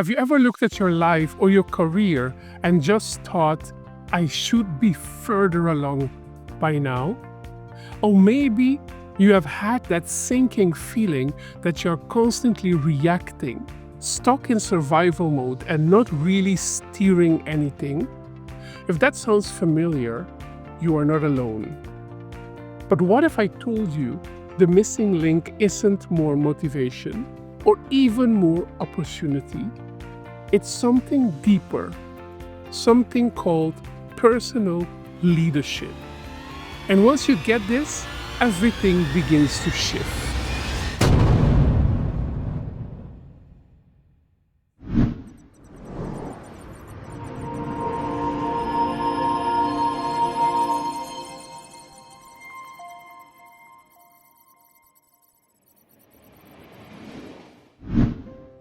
Have you ever looked at your life or your career and just thought, I should be further along by now? Or maybe you have had that sinking feeling that you're constantly reacting, stuck in survival mode and not really steering anything? If that sounds familiar, you are not alone. But what if I told you the missing link isn't more motivation or even more opportunity? It's something deeper, something called personal leadership. And once you get this, everything begins to shift.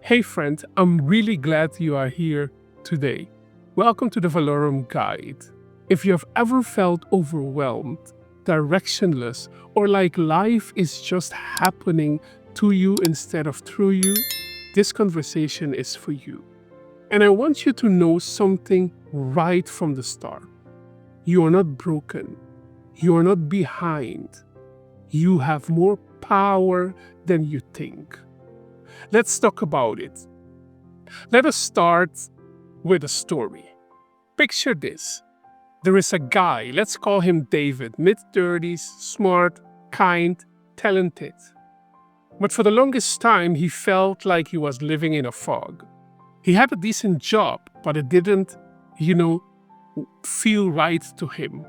Hey friend, I'm really glad you are here today. Welcome to the Vallorum Guide. If you have ever felt overwhelmed, directionless, or like life is just happening to you instead of through you, this conversation is for you. And I want you to know something right from the start. You are not broken. You are not behind. You have more power than you think. Let's talk about it. Let us start with a story. Picture this. There is a guy, let's call him David, mid-30s, smart, kind, talented. But for the longest time, he felt like he was living in a fog. He had a decent job, but it didn't, feel right to him.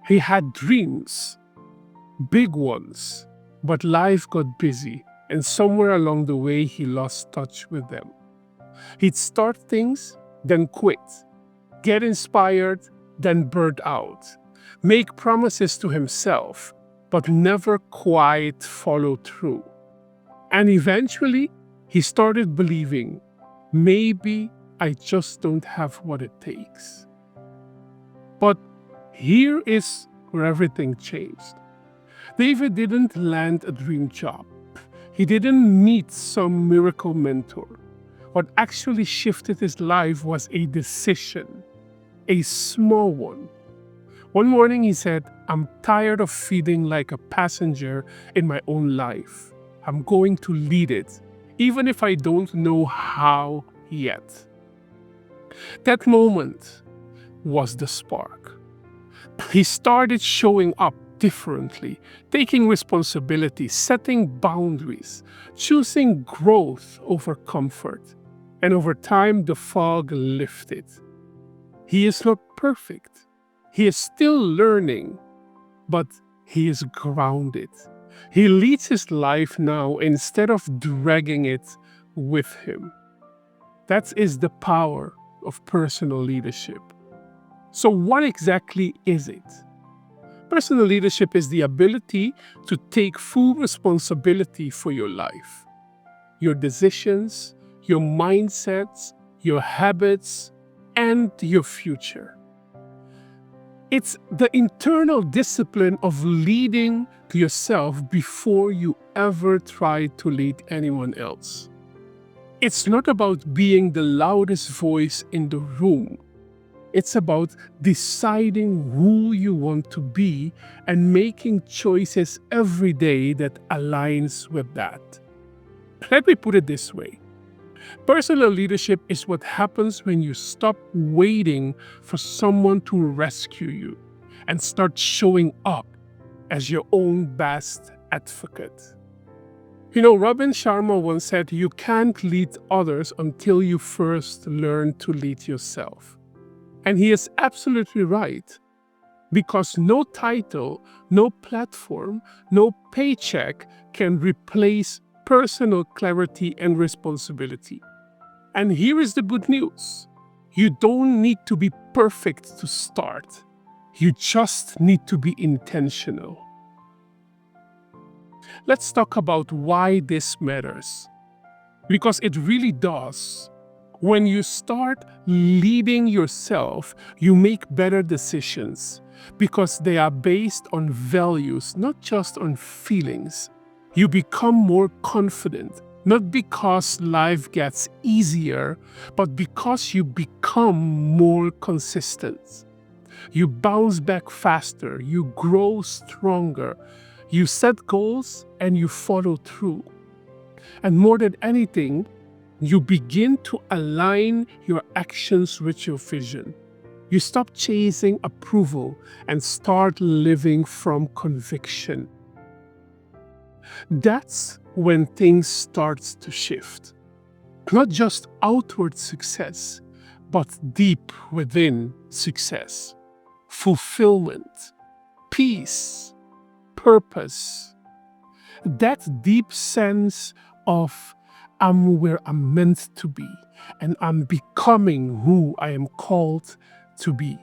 He had dreams, big ones, but life got busy. And somewhere along the way, he lost touch with them. He'd start things, then quit, get inspired, then burnt out, make promises to himself, but never quite follow through. And eventually, he started believing, maybe I just don't have what it takes. But here is where everything changed. David didn't land a dream job. He didn't meet some miracle mentor. What actually shifted his life was a decision, a small one. One morning he said, I'm tired of feeling like a passenger in my own life. I'm going to lead it, even if I don't know how yet. That moment was the spark. He started showing up differently, taking responsibility, setting boundaries, choosing growth over comfort. And over time, the fog lifted. He is not perfect. He is still learning, but he is grounded. He leads his life now instead of dragging it with him. That is the power of personal leadership. So what exactly is it? Personal leadership is the ability to take full responsibility for your life, your decisions, your mindsets, your habits, and your future. It's the internal discipline of leading yourself before you ever try to lead anyone else. It's not about being the loudest voice in the room. It's about deciding who you want to be and making choices every day that aligns with that. Let me put it this way. Personal leadership is what happens when you stop waiting for someone to rescue you and start showing up as your own best advocate. Robin Sharma once said, you can't lead others until you first learn to lead yourself. And he is absolutely right, because no title, no platform, no paycheck can replace personal clarity and responsibility. And here is the good news. You don't need to be perfect to start. You just need to be intentional. Let's talk about why this matters, because it really does. When you start leading yourself, you make better decisions because they are based on values, not just on feelings. You become more confident, Not because life gets easier, but because you become more consistent. You bounce back faster, you grow stronger, you set goals and you follow through. And more than anything, you begin to align your actions with your vision. You stop chasing approval and start living from conviction. That's when things start to shift. Not just outward success, but deep within success. Fulfillment, peace, purpose. That deep sense of I'm where I'm meant to be and I'm becoming who I am called to be.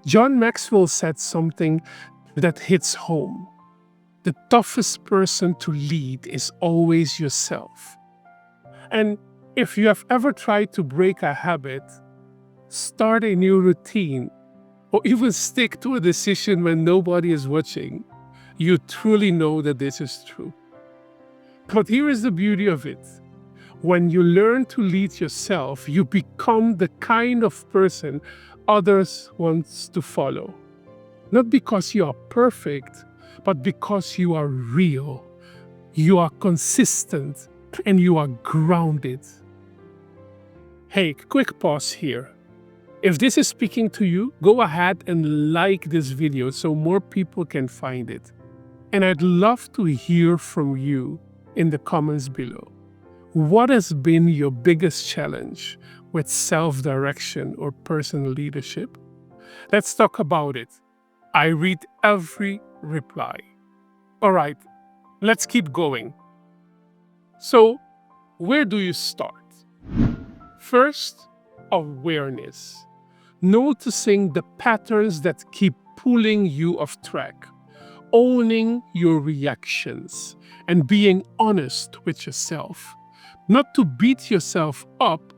John Maxwell said something that hits home. The toughest person to lead is always yourself. And if you have ever tried to break a habit, start a new routine, or even stick to a decision when nobody is watching, you truly know that this is true. But here is the beauty of it. When you learn to lead yourself, you become the kind of person others want to follow. Not because you are perfect, but because you are real, you are consistent, and you are grounded. Hey, quick pause here. If this is speaking to you, go ahead and like this video so more people can find it. And I'd love to hear from you in the comments below. What has been your biggest challenge with self-direction or personal leadership? Let's talk about it. I read every reply. All right, let's keep going. So, where do you start? First, awareness. Noticing the patterns that keep pulling you off track. Owning your reactions and being honest with yourself. Not to beat yourself up,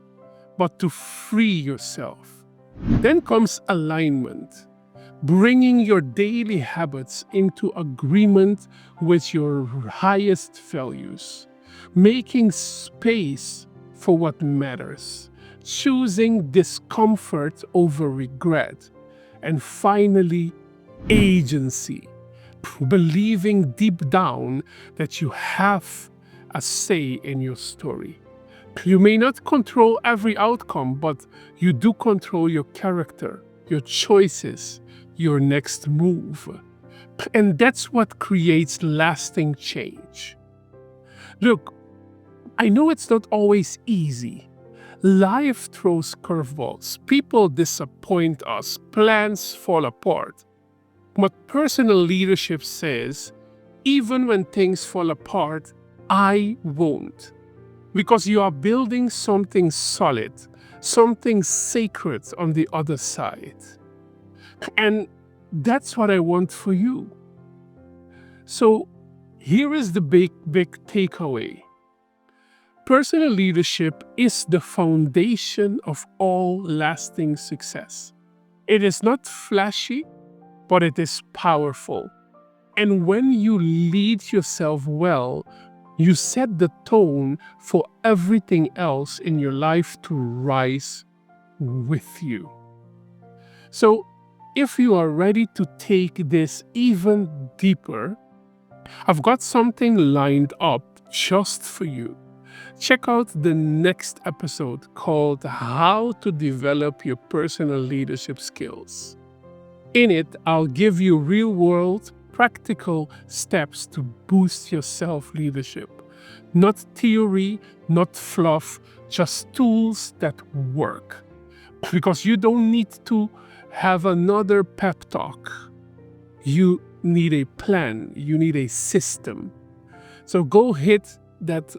but to free yourself. Then comes alignment. Bringing your daily habits into agreement with your highest values. Making space for what matters. Choosing discomfort over regret. And finally, agency. Believing deep down that you have a say in your story. You may not control every outcome, but you do control your character, your choices, your next move. And that's what creates lasting change. Look, I know it's not always easy. Life throws curveballs. People disappoint us. Plans fall apart. But personal leadership says, even when things fall apart, I won't. Because you are building something solid, something sacred on the other side. And that's what I want for you. So here is the big takeaway. Personal leadership is the foundation of all lasting success. It is not flashy, but it is powerful. And when you lead yourself well, you set the tone for everything else in your life to rise with you. So, if you are ready to take this even deeper, I've got something lined up just for you. Check out the next episode called How to Develop Your Personal Leadership Skills. In it, I'll give you real-world, practical steps to boost your self-leadership. Not theory, not fluff, just tools that work. Because you don't need to have another pep talk. You need a plan, you need a system. So go hit that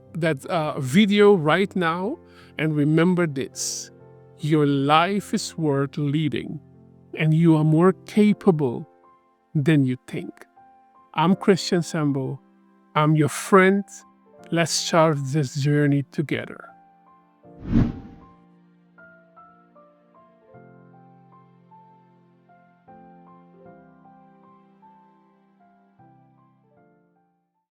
video right now and remember this. Your life is worth leading and you are more capable than you think. I'm Christian Sambo. I'm your friend. Let's chart this journey together.